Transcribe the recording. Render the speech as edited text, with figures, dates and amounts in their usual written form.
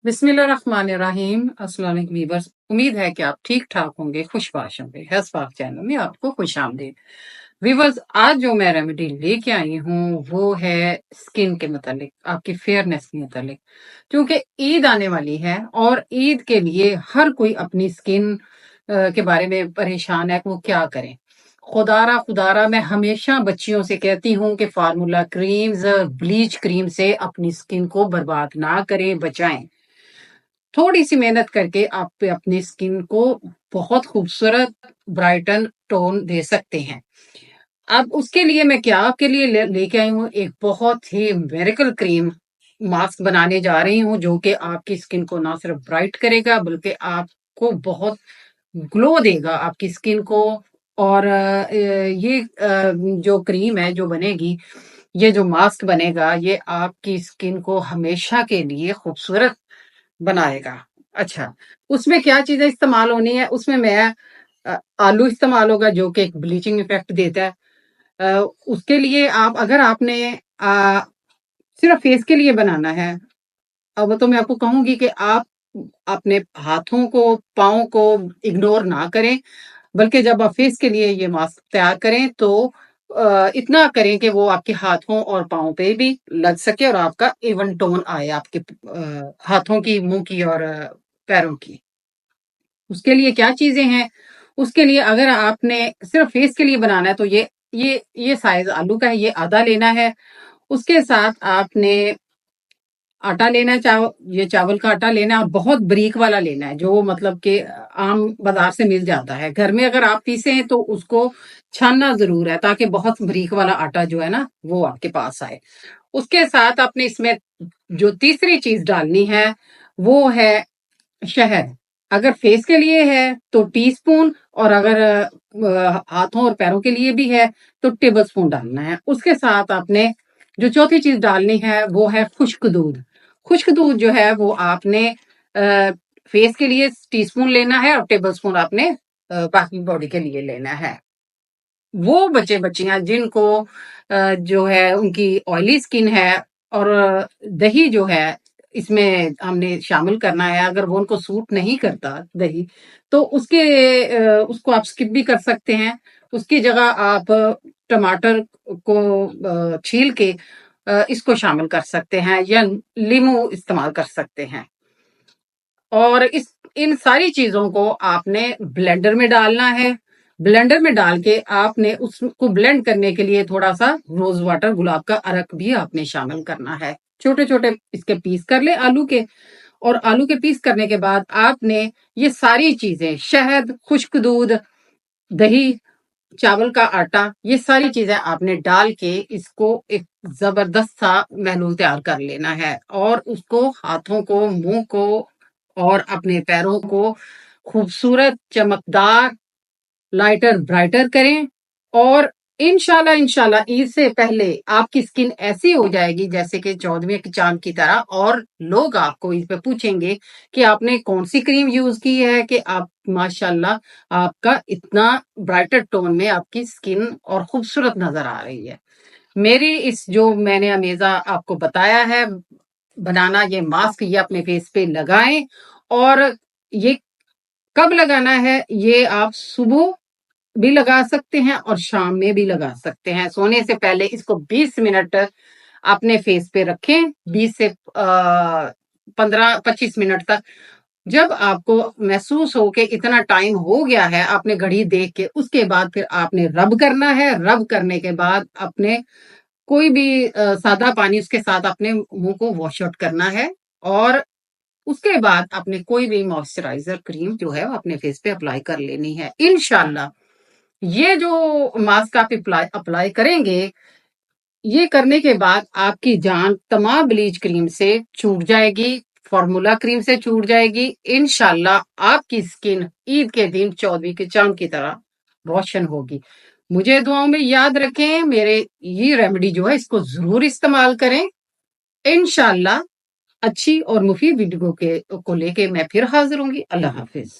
बिस्मिल्लाहिर्रहमानिर्रहीम। अस्सलाम वालेकुम वीवर्स, उम्मीद है कि आप ठीक ठाक होंगे, खुशबाश होंगे। हसबाक चैनल में आपको खुश आमदीद। वीवर्स, आज जो मैं रेमेडी लेके आई हूँ वो है स्किन के मतलब, आपकी फेयरनेस के मतलब। क्योंकि ईद आने वाली है और ईद के लिए हर कोई अपनी स्किन के बारे में परेशान है कि वो क्या करें। खुदारा खुदारा मैं हमेशा बच्चियों से कहती हूँ कि फार्मूला क्रीम्स, ब्लीच क्रीम से अपनी स्किन को बर्बाद ना करें, बचाएं। थोड़ी सी मेहनत करके आप अपनी स्किन को बहुत खूबसूरत ब्राइटन टोन दे सकते हैं। अब उसके लिए मैं क्या आपके लिए लेके आई हूँ, एक बहुत ही मेरेकल क्रीम मास्क बनाने जा रही हूँ, जो कि आपकी स्किन को ना सिर्फ ब्राइट करेगा बल्कि आपको बहुत ग्लो देगा आपकी स्किन को। और ये जो क्रीम है जो बनेगी, ये जो मास्क बनेगा, ये आपकी स्किन को हमेशा के लिए खूबसूरत बनाएगा। अच्छा, उसमें क्या चीजें इस्तेमाल होनी है? उसमें मैं आलू इस्तेमाल होगा, जो कि एक ब्लीचिंग इफेक्ट देता है। उसके लिए आप, अगर आपने सिर्फ फेस के लिए बनाना है, अब तो मैं आपको कहूंगी कि आप अपने हाथों को, पाँव को इग्नोर ना करें, बल्कि जब आप फेस के लिए ये मास्क तैयार करें तो इतना करें कि वो आपके हाथों और पाँव पे भी लग सके और आपका इवन टोन आए आपके हाथों की, मुंह की और पैरों की। उसके लिए क्या चीजें हैं? उसके लिए अगर आपने सिर्फ फेस के लिए बनाना है तो ये साइज आलू का है, ये आधा लेना है। उसके साथ आपने आटा लेना है, ये चावल का आटा लेना है और बहुत बारीक वाला लेना है, जो मतलब कि आम बाजार से मिल जाता है। घर में अगर आप पीसे हैं तो उसको छानना जरूर है, ताकि बहुत बारीक वाला आटा जो है ना वो आपके पास आए। उसके साथ आपने इसमें जो तीसरी चीज डालनी है वो है शहद। अगर फेस के लिए है तो टीस्पून, और अगर हाथों और पैरों के लिए भी है तो टेबल स्पून डालना है। उसके साथ आपने जो चौथी चीज डालनी है वो है खुश्क दूध। खुश्क दूध जो है वो आपने फेस के लिए टीस्पून लेना है और टेबल स्पून आपने बाकी बॉडी के लिए लेना है। वो बच्चे बच्चियां जिनको जो है उनकी ऑयली स्किन है और दही जो है इसमें हमने शामिल करना है, अगर वो उनको सूट नहीं करता दही, तो उसको आप स्किप भी कर सकते हैं। उसकी जगह आप टमाटर को छील के इसको शामिल कर सकते हैं या लीमू इस्तेमाल कर सकते हैं। और इस इन सारी चीजों को आपने ब्लेंडर में डालना है। ब्लेंडर में डाल के आपने उसको ब्लेंड करने के लिए थोड़ा सा रोज वाटर, गुलाब का अरक भी आपने शामिल करना है। छोटे छोटे इसके पीस कर ले आलू के, और आलू के पीस करने के बाद आपने ये सारी चीजें, शहद, खुश्क दूध, दही, चावल का आटा, ये सारी चीजें आपने डाल के इसको एक जबरदस्त सा महलूल तैयार कर लेना है, और उसको हाथों को, मुंह को और अपने पैरों को खूबसूरत, चमकदार, लाइटर ब्राइटर करें। और इंशाल्लाह इंशाल्लाह ईद से पहले आपकी स्किन ऐसी हो जाएगी जैसे कि 14वें के चांद की तरह, और लोग आपको इस पे पूछेंगे कि आपने कौन सी क्रीम यूज की है कि आप माशाल्लाह आपका इतना ब्राइटर टोन में आपकी स्किन और खूबसूरत नजर आ रही है। मेरी इस जो मैंने अमेजा आपको बताया है बनाना, ये मास्क, ये अपने फेस पे लगाएं। और ये कब लगाना है? ये आप सुबह भी लगा सकते हैं और शाम में भी लगा सकते हैं। सोने से पहले इसको 20 मिनट अपने फेस पे रखें, 20 से 15-25 मिनट तक। जब आपको महसूस हो कि इतना टाइम हो गया है, आपने घड़ी देख के, उसके बाद फिर आपने रब करना है। रब करने के बाद अपने कोई भी सादा पानी, उसके साथ अपने मुंह को वॉश आउट करना है। और उसके बाद अपने कोई भी मॉइस्चराइजर क्रीम जो है वो अपने फेस पे अप्लाई कर लेनी है। इंशाल्लाह ये जो मास्क आप अप्लाई अप्लाई करेंगे, ये करने के बाद आपकी जान तमाम ब्लीच क्रीम से छूट जाएगी, फॉर्मूला क्रीम से छूट जाएगी। इंशाल्लाह आपकी स्किन ईद के दिन 14वीं के चांद की तरह रोशन होगी। मुझे दुआओं में याद रखें। मेरे ये रेमेडी जो है इसको जरूर इस्तेमाल करें। इंशाल्लाह अच्छी और मुफीद वीडियो को लेके मैं फिर हाजिर होंगी। अल्लाह हाफिज।